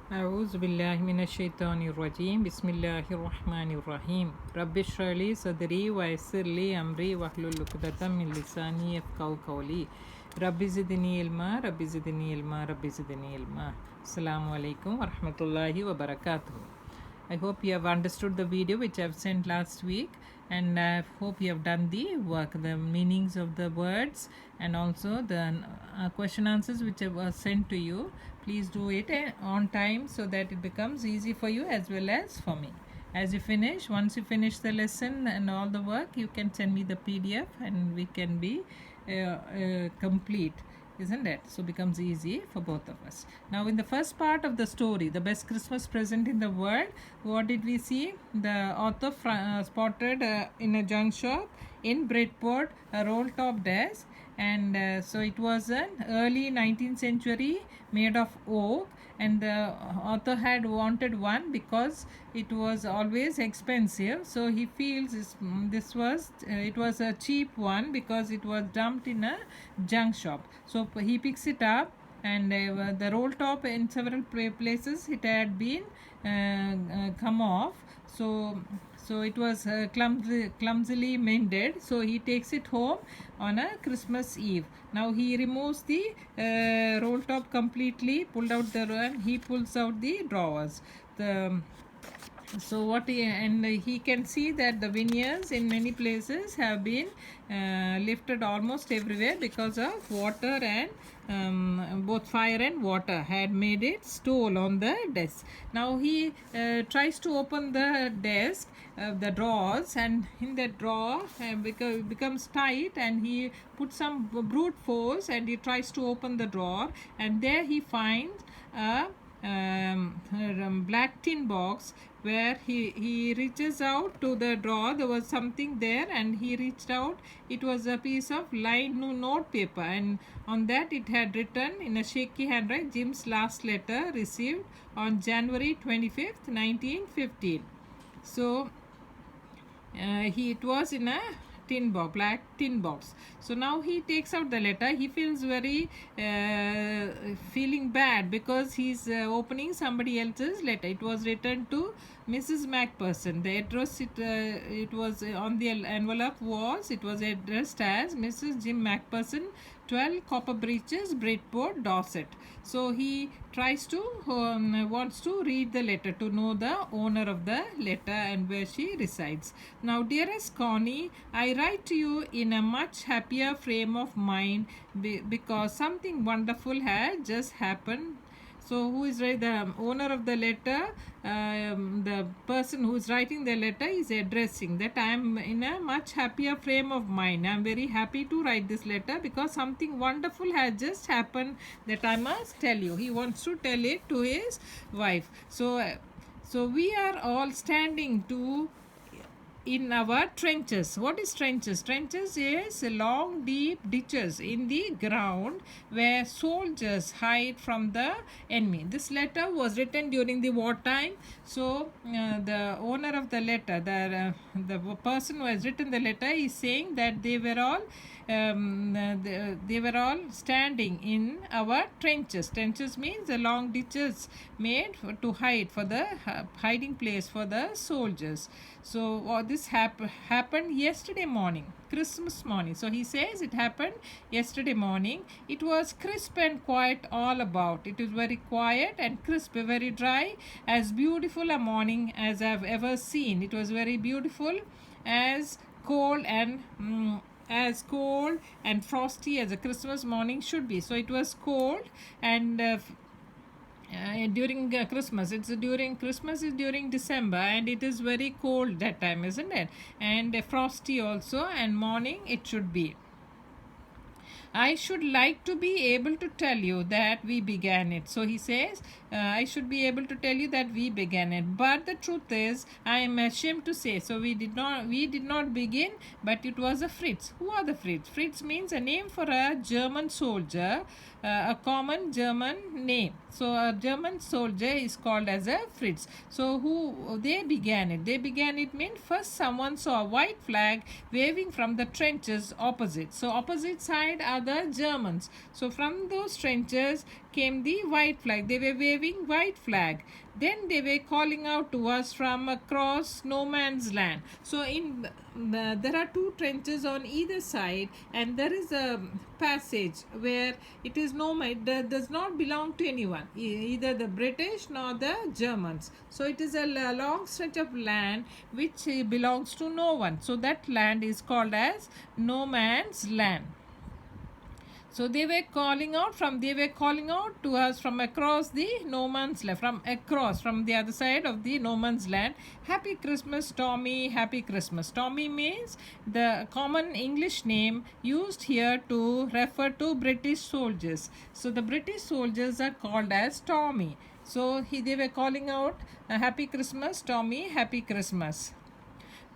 أعوذ بالله من الشيطان الرجيم بسم الله الرحمن الرحيم رب اشرح لي صدري ويسر لي أمري واحلل عقدة من لساني يفقهوا قولي رب زدني علما رب زدني علما رب زدني علما. Assalamu alaikum wa rahmatullahi wa barakatuh. I hope you have understood the video which I have sent last week, and I hope you have done the work, the meanings of the words, and also the question answers which I was sent to you. Please do it on time so that it becomes easy for you as well as for me. As you finish, once you finish the lesson and all the work, you can send me the PDF and we can be complete, isn't it? So becomes easy for both of us. Now in the first part of the story, the best Christmas present in the world, what did we see? The author spotted in a junk shop in Bridport a roll top desk, and so it was an early 19th century made of oak, and the author had wanted one because it was always expensive, so he feels this was it was a cheap one because it was dumped in a junk shop. So he picks it up, and the roll top in several places it had been come off, so it was clumsily mended, so he takes it home on a Christmas Eve. Now he removes the roll top completely, pulled out he pulls out the drawers, the so what he can see that the veneers in many places have been lifted almost everywhere because of water, and both fire and water had made it stole on the desk. Now he tries to open the desk, the drawers, and in that drawer becomes tight, and he puts some brute force and he tries to open the drawer, and there he finds a black tin box where he reaches out to the drawer. There was something there, and he reached out. It was a piece of lined note paper, and on that it had written in a shaky handwriting, Jim's last letter received on January 25th, 1915. So it was in a black tin box. So now he takes out the letter. He feels very feeling bad because he's opening somebody else's letter. It was written to Mrs. Macpherson. The address it was on the envelope was addressed as Mrs. Jim Macpherson, 12 Copper Breaches, Bridport, Dorset. So he tries to wants to read the letter to know the owner of the letter and where she resides. Now, dearest Connie, I write to you in a much happier frame of mind because something wonderful has just happened. So who is the owner of the letter? The person who is writing the letter is addressing that I am in a much happier frame of mind. I am very happy to write this letter because something wonderful has just happened that I must tell you. He wants to tell it to his wife. So we are all standing to in our trenches. What is trenches? Trenches is long deep ditches in the ground where soldiers hide from the enemy. This letter was written during the wartime, so the owner of the letter, the person who has written the letter, is saying that they were all they were all standing in our trenches. Trenches means the long ditches made to hide, for the hiding place for the soldiers. So this happened yesterday morning, Christmas morning. So he says it happened yesterday morning. It was crisp and quiet all about. It was very quiet and crisp, very dry, as beautiful a morning as I've ever seen. It was very beautiful, as cold and frosty as a Christmas morning should be. So it was cold, and during Christmas, Christmas is during December, and it is very cold that time, isn't it? And frosty also, and morning it should be. I should like to be able to tell you that we began it. So he says, I should be able to tell you that we began it. But the truth is, I am ashamed to say. So we did not begin, but it was a Fritz. Who are the Fritz? Fritz means a name for a German soldier, a common German name. So a German soldier is called as a Fritz. So they began it. They began it means first someone saw a white flag waving from the trenches opposite. So opposite side are the Germans. So from those trenches came the white flag. They were waving white flag. Then they were calling out to us from across no man's land. So there are two trenches on either side, and there is a passage where it is it does not belong to anyone, either the British nor the Germans. So it is a long stretch of land which belongs to no one. So that land is called as no man's land. So they were calling out to us from across the no man's land, from the other side of the no man's land. Happy Christmas, Tommy, happy Christmas. Tommy means the common English name used here to refer to British soldiers. So the British soldiers are called as Tommy. So they were calling out, happy Christmas, Tommy, happy Christmas.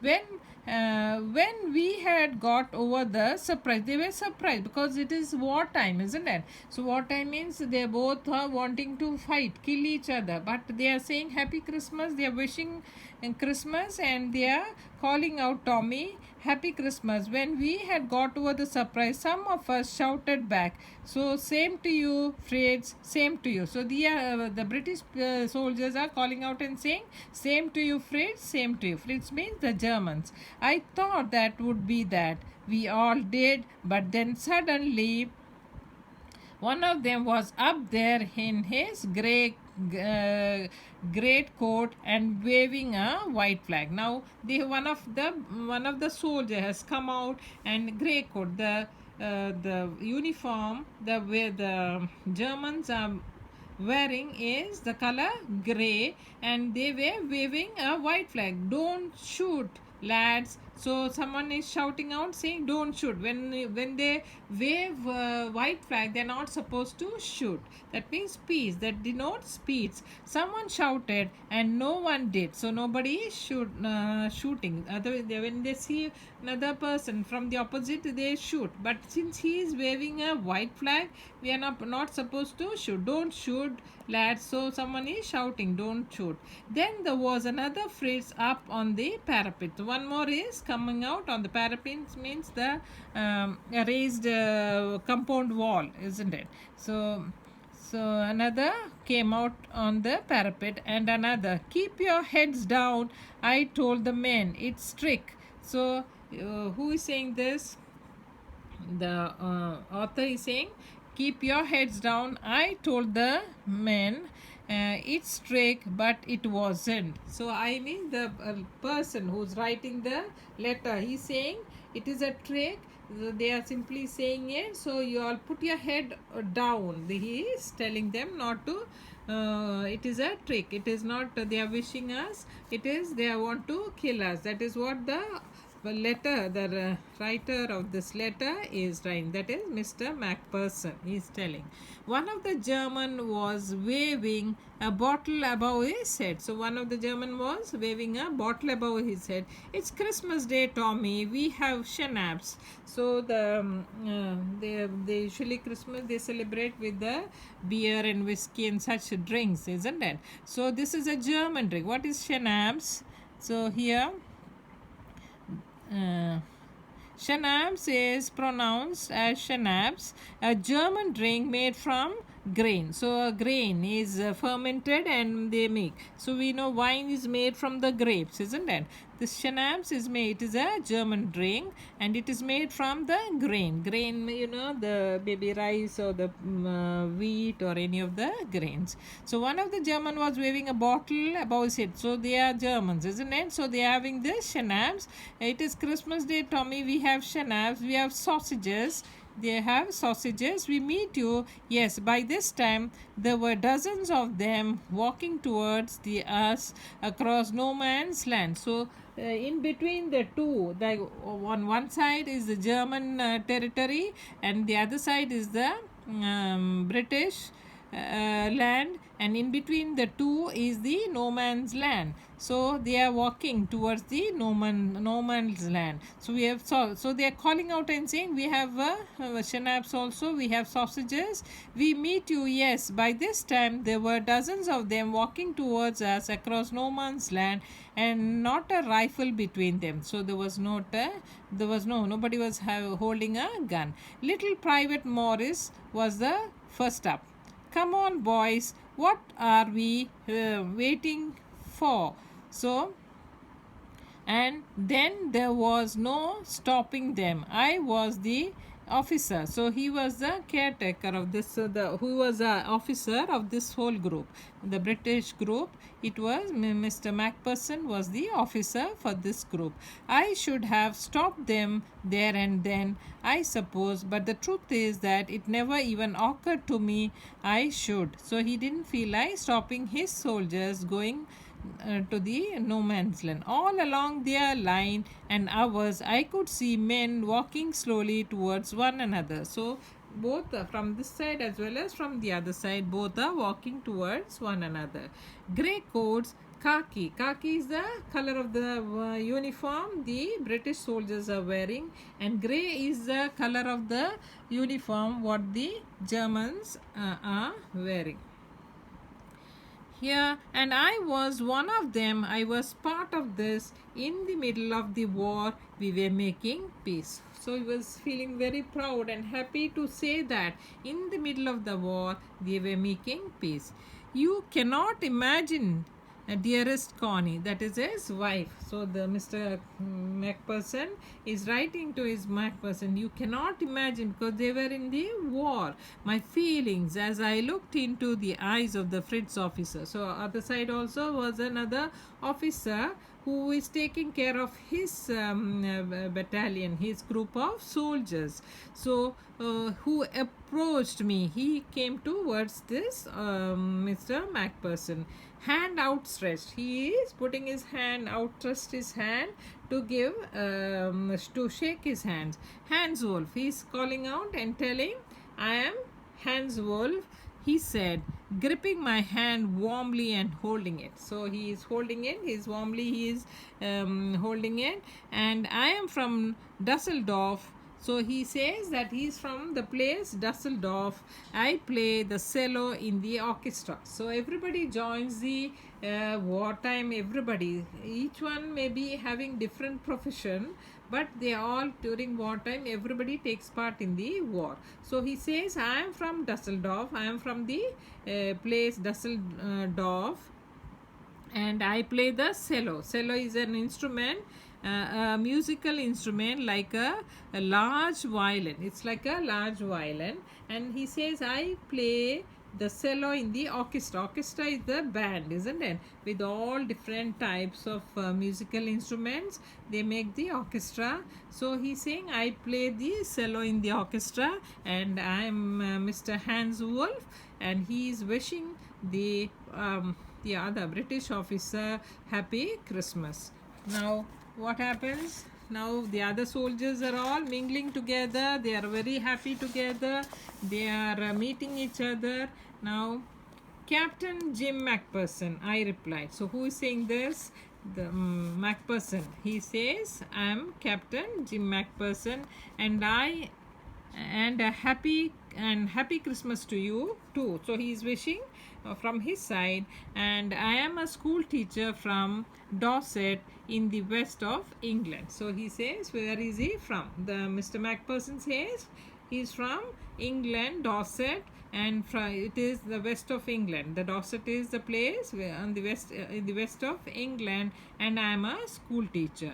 When we had got over the surprise, they were surprised because it is wartime, isn't it? So wartime means they both are wanting to fight, kill each other, but they are saying happy Christmas. They are wishing Christmas, and they are calling out Tommy, happy Christmas. When we had got over the surprise, some of us shouted back, so same to you, Fritz, same to you. So the British soldiers are calling out and saying, same to you, Fritz, same to you. Fritz means the Germans. I thought that would be that. We all did, but then suddenly one of them was up there in his great coat and waving a white flag. Now one of the soldier has come out, and grey coat, the uniform where the Germans are wearing is the color grey, and they were waving a white flag. Don't shoot, lads. So someone is shouting out saying don't shoot. When they wave white flag, they're not supposed to shoot. That means peace, that denotes peace. Someone shouted and no one did, so nobody is shooting. When they see another person from the opposite, they shoot. But since he is waving a white flag, we are not supposed to shoot. Don't shoot, lads. So someone is shouting don't shoot. Then there was another Fritz up on the parapet. One more is coming out on the parapet, means the raised compound wall, isn't it? So another came out on the parapet, and another, keep your heads down, I told the men, it's trick. So who is saying this? The author is saying, keep your heads down, I told the men, it's trick, but it wasn't. So I mean the person who's writing the letter, he's saying it is a trick. They are simply saying it, so you all put your head down. He is telling them not to. It is a trick. It is not they are wishing us. It is they want to kill us. That is what the writer of this letter is writing. That is Mr. Macpherson. He is telling. One of the German was waving a bottle above his head. So one of the German was waving a bottle above his head. It's Christmas Day, Tommy. We have schnapps. So they usually Christmas they celebrate with the beer and whiskey and such drinks, isn't it? So this is a German drink. What is schnapps? So here. Schnapps is pronounced as schnapps, a German drink made from grain. So a grain is fermented and they make. So we know wine is made from the grapes, isn't it? This schnapps is made. It is a German drink, and it is made from the grain. Grain, the baby rice or the wheat or any of the grains. So one of the German was waving a bottle above his head. So they are Germans, isn't it? So they are having this schnapps. It is Christmas Day, Tommy. We have schnapps. We have sausages. They have sausages. We meet you. Yes, by this time there were dozens of them walking towards us across no man's land. So in between the two, on one side is the German territory, and the other side is the British land, and in between the two is the no man's land. So they are walking towards the no man's land. So we have so they are calling out and saying, we have schnapps also, we have sausages, we meet you. Yes, by this time there were dozens of them walking towards us across no man's land, and not a rifle between them. So nobody was holding a gun. Little Private Morris was the first up. Come on, boys, what are we waiting for? So, and then there was no stopping them. I was the officer, so he was the caretaker of this, who was the officer of this whole group, the British group. It was Mr. Macpherson was the officer for this group. I should have stopped them there and then, I suppose, but the truth is that it never even occurred to me I should. So he didn't feel like stopping his soldiers going to the no man's land. All along their line and ours, I could see men walking slowly towards one another. So, both from this side as well as from the other side, both are walking towards one another. Grey coats, khaki. Khaki is the color of the uniform the British soldiers are wearing, and grey is the color of the uniform what the Germans are wearing. Here, and I was one of them. I was part of this. In the middle of the war, we were making peace. So he was feeling very proud and happy to say that in the middle of the war, they were making peace. You cannot imagine, dearest Connie, that is his wife. So the Mr. Macpherson is writing to his Macpherson. You cannot imagine, because they were in the war, my feelings as I looked into the eyes of the Fritz officer. So other side also was another officer who is taking care of his battalion, his group of soldiers. So who approached me, he came towards this Mr. Macpherson, hand outstretched. He is putting his hand, outstretched his hand to give, to shake his hands. Hans Wolf, he is calling out and telling, I am Hans Wolf, he said, gripping my hand warmly and holding it. So he is holding it, he is holding it, and I am from Dusseldorf. So he says that he is from the place Dusseldorf. I play the cello in the orchestra. So everybody joins the wartime, everybody. Each one may be having different profession, but they all during wartime, everybody takes part in the war. So he says, I am from Dusseldorf. I am from the place Dusseldorf, and I play the cello. Cello is an instrument, a musical instrument like a large violin. It's like a large violin. And he says, I play the cello in the orchestra. Orchestra is the band, isn't it? With all different types of musical instruments, they make the orchestra. So he's saying, I play the cello in the orchestra, and I am Mr. Hans Wolf, and he is wishing the other British officer happy Christmas. Now what happens? Now the other soldiers are all mingling together. They are very happy together. They are meeting each other. Now, Captain Jim Macpherson, I replied. So who is saying this? The Macpherson. He says, I am Captain Jim Macpherson, and a happy Christmas to you too. So he is wishing from his side, and I am a school teacher from Dorset in the west of England. So he says, where is he from? The Mr. Macpherson says he is from England, Dorset, and it is the west of England. The Dorset is the place where on the west, in the west of England, and I am a school teacher.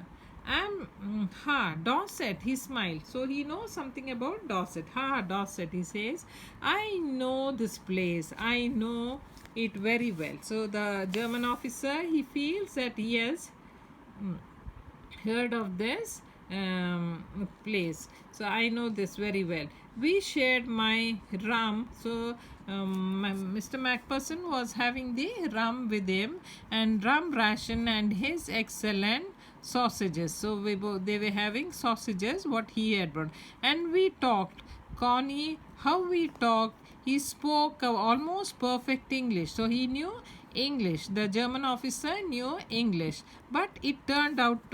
Dorset, he smiled. So he knows something about Dorset. Dorset, he says, I know this place. I know it very well. So the German officer, he feels that he has heard of this place. So I know this very well. We shared my rum. So Mr. Macpherson was having the rum with him, and rum ration and his excellent sausages. So they were having sausages what he had brought, and we talked. Connie, how we talked. He spoke almost perfect English. So he knew English. The German officer knew English, but it turned out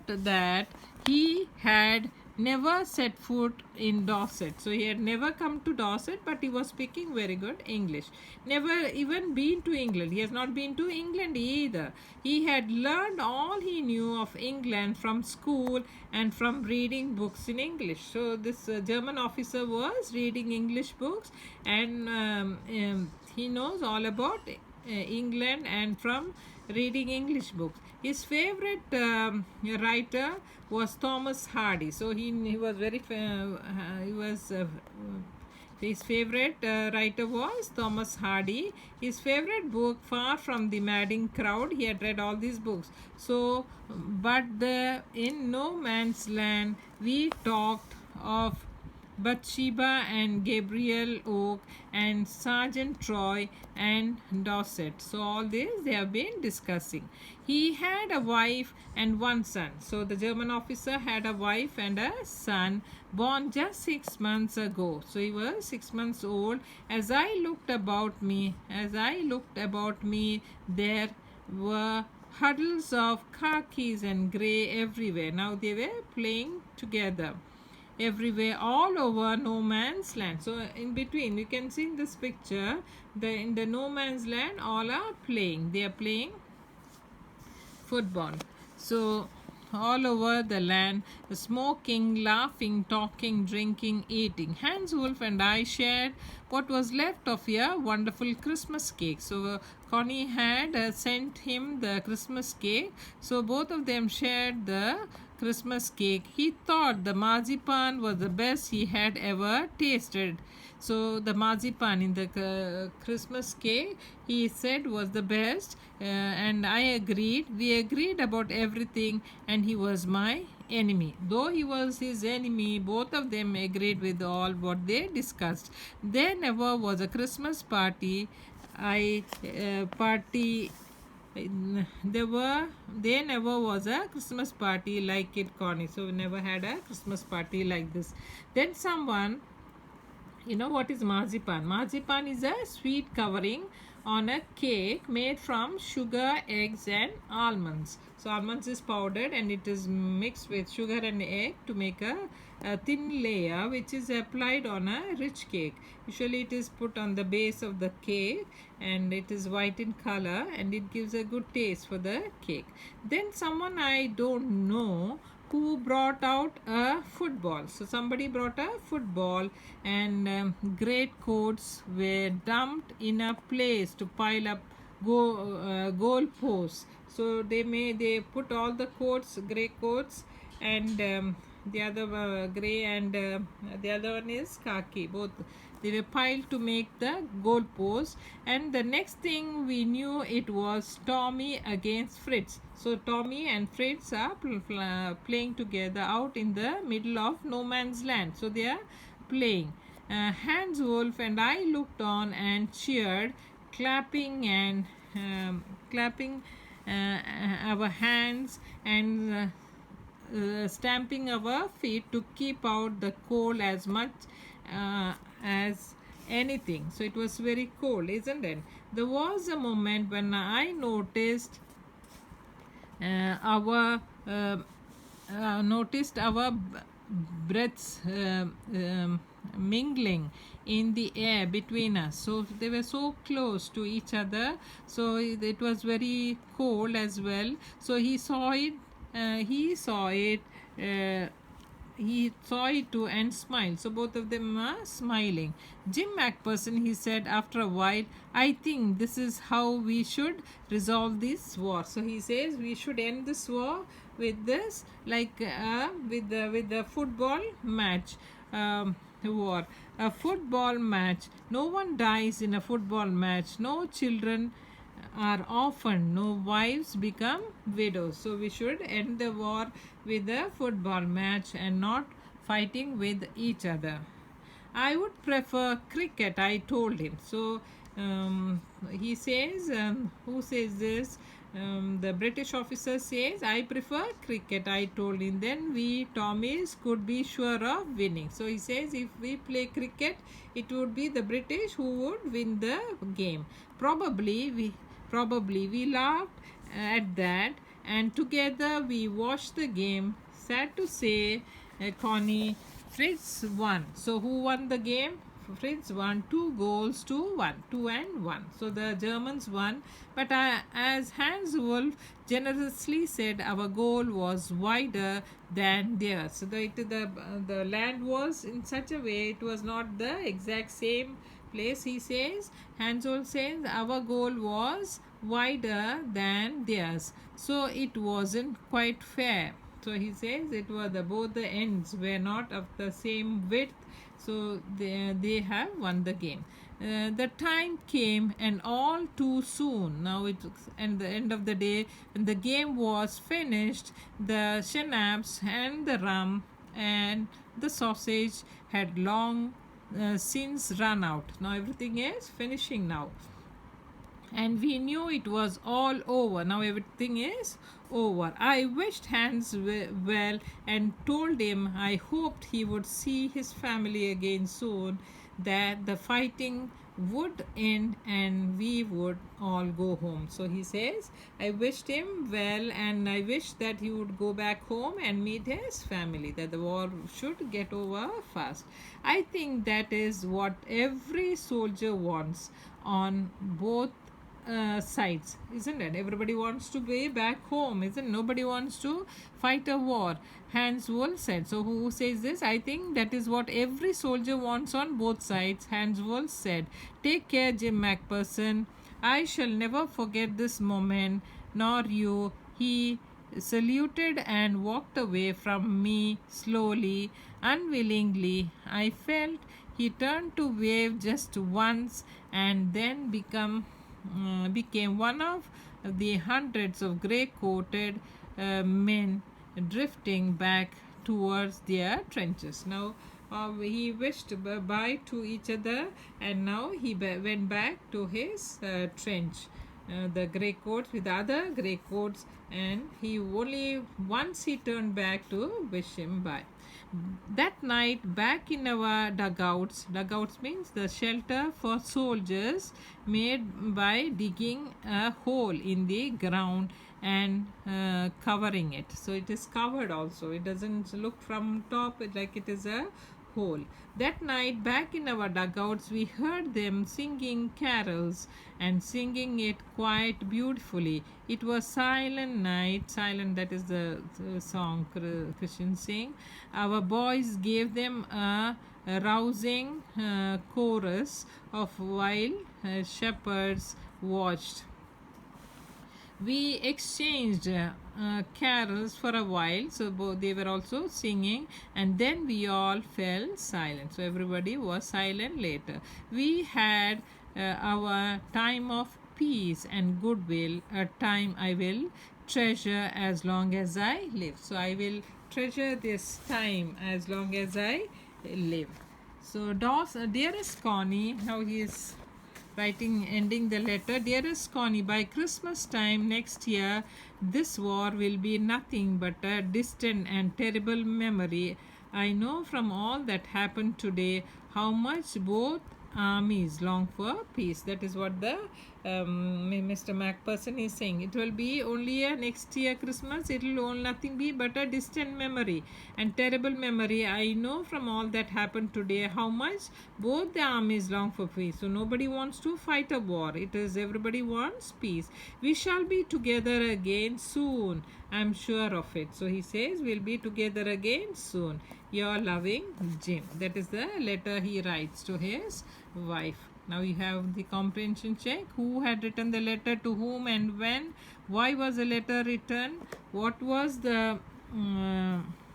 that he had never set foot in Dorset. So he had never come to Dorset, but he was speaking very good English. Never even been to England. He has not been to England either. He had learned all he knew of England from school and from reading books in English. So this German officer was reading English books, and he knows all about England and from reading English books. His favorite writer was Thomas Hardy. So he was very he was his favorite writer was Thomas Hardy. His favorite book, Far from the Madding Crowd. He had read all these books. So, but in No Man's Land, we talked of Bathsheba and Gabriel Oak and Sergeant Troy and Dorset. So all this they have been discussing. He had a wife and one son. So the German officer had a wife and a son born just 6 months ago. So he was 6 months old. As I looked about me, there were huddles of khakis and grey everywhere. Now they were playing together everywhere, all over No Man's Land. So in between, you can see in this picture, in the No Man's Land, all are playing. They are playing football. So all over the land, smoking, laughing, talking, drinking, eating. Hans Wolf and I shared what was left of a wonderful Christmas cake. So Connie had sent him the Christmas cake. So both of them shared the Christmas cake. He thought the marzipan was the best he had ever tasted. So the marzipan in the Christmas cake, he said, was the best, and I agreed. We agreed about everything, and he was my enemy. Though he was his enemy, both of them agreed with all what they discussed. There never was a Christmas party. There never was a Christmas party like it, Connie. So we never had a Christmas party like this. Then someone, you know what is marzipan? Marzipan is a sweet covering on a cake made from sugar, eggs and almonds. So almonds is powdered and it is mixed with sugar and egg to make a thin layer which is applied on a rich cake. Usually it is put on the base of the cake and it is white in color and it gives a good taste for the cake. Then someone I don't know who brought out a football. So somebody brought a football and great coats were dumped in a place to pile up goal posts. So they put all the coats, grey coats, and the other grey and the other one is khaki. Both they were piled to make the goal post, and the next thing we knew it was Tommy against Fritz. So Tommy and Fritz are playing together out in the middle of No Man's Land. So they are playing. Hans Wolf and I looked on and cheered, clapping our hands and stamping our feet to keep out the cold as much as anything. So it was very cold, isn't it? There was a moment when I noticed our breaths mingling in the air between us. So they were so close to each other. So it was very cold as well. So he saw it. He saw it too and smiled. So both of them are smiling. Jim McPherson, he said after a while, I think this is how we should resolve this war. So he says we should end this war with this, like with the football match. War, a football match. No one dies in a football match. No children are orphaned. No wives become widows. So we should end the war with a football match and not fighting with each other. I would prefer cricket, I told him. So he says, who says this? The British officer says, I prefer cricket, I told him. Then we Tommies could be sure of winning. So he says, if we play cricket, it would be the British who would win the game. Probably we laughed at that, and together we watched the game. Sad to say, Connie. Fritz won. So who won the game? Fritz won 2 goals to 1, 2-1. So the Germans won. But as Hans Wolf generously said, our goal was wider than theirs. So the land was in such a way, it was not the exact same place. He says, Hans Wolf says, our goal was wider than theirs. So it wasn't quite fair. So he says it was both the ends were not of the same width, so they have won the game. The time came, and all too soon. Now it's and the end of the day, when the game was finished, the schnapps and the rum and the sausage had long since run out. Now everything is finishing now, and we knew it was all over. Now everything is over. I wished Hans well and told him I hoped he would see his family again soon, that the fighting would end and we would all go home. So he says, I wished him well and I wish that he would go back home and meet his family, that the war should get over fast. I think that is what every soldier wants on both sides, isn't it? Everybody wants to be back home, isn't it? Nobody wants to fight a war, Hans Wolf said. So who says this? I think that is what every soldier wants on both sides, Hans Wolf said. Take care, Jim McPherson. I shall never forget this moment, nor you. He saluted and walked away from me slowly, unwillingly. I felt he turned to wave just once and then became one of the hundreds of grey-coated men drifting back towards their trenches. Now he wished bye to each other, and now he went back to his trench. The grey coats with the other grey coats, and he only once he turned back to wish him bye. That night, back in our dugouts means the shelter for soldiers made by digging a hole in the ground and covering it. So it is covered also. It doesn't look from top like it is a hole. That night, back in our dugouts, we heard them singing carols and singing it quite beautifully. It was silent night, silent, that is the song Christians sing. Our boys gave them a rousing chorus of while shepherds watched. We exchanged carols for a while, so they were also singing, and then we all fell silent. So everybody was silent later. We had our time of peace and goodwill, a time I will treasure as long as I live. So I will treasure this time as long as I live. So dearest Connie, now he is ending the letter. Dearest Connie, by Christmas time next year, this war will be nothing but a distant and terrible memory. I know from all that happened today how much both armies long for peace. That is what the Mr. McPherson is saying. It will be only a next year Christmas. It will nothing be but a distant memory and terrible memory. I know from all that happened today how much both the armies long for peace. So nobody wants to fight a war. It is everybody wants peace. We shall be together again soon. I'm sure of it. So he says we'll be together again soon. Your loving Jim. That is the letter he writes to his wife. Now you have the comprehension check. Who had written the letter, to whom and when? Why was the letter written? What was the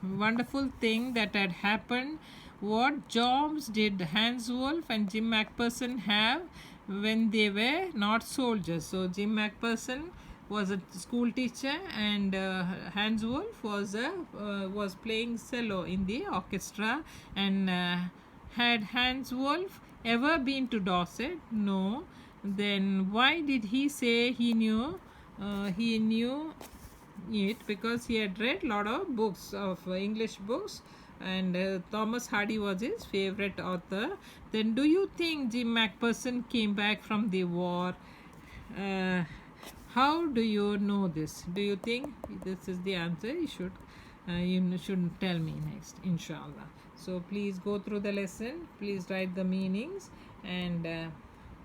wonderful thing that had happened? What jobs did Hans Wolf and Jim McPherson have when they were not soldiers? So Jim McPherson was a school teacher, and Hans Wolf was playing cello in the orchestra. And had Hans Wolf ever been to Dorset? No. Then why did he say he knew? He knew it because he had read a lot of books, of English books, and Thomas Hardy was his favorite author. Then do you think Jim McPherson came back from the war? How do you know this? Do you think this is the answer? You should you should tell me next, inshallah. So please go through the lesson, please write the meanings, and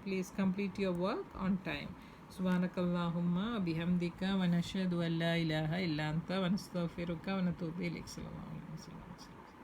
please complete your work on time. سبحانك اللهم بحمدك ونشهد أن لا إله إلا أنت ونستغفرك ونتوب إليك. السلام عليكم.